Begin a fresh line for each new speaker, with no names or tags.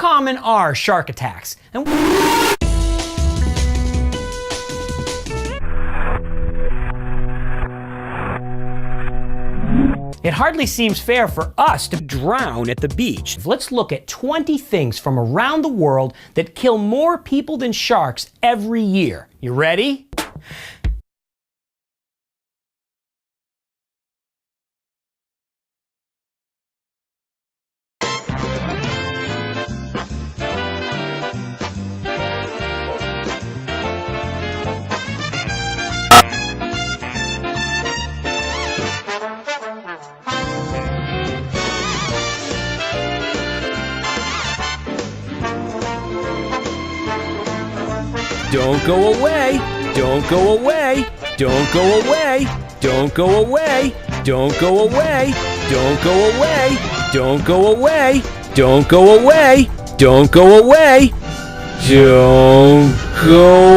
common are shark attacks? And it hardly seems fair for us to drown at the beach. Let's look at 20 things from around the world that kill more people than sharks every year. You ready? Don't go away, don't go away, don't go away, don't go away, don't go away, don't go away, don't go away, don't go away, don't go away, don't go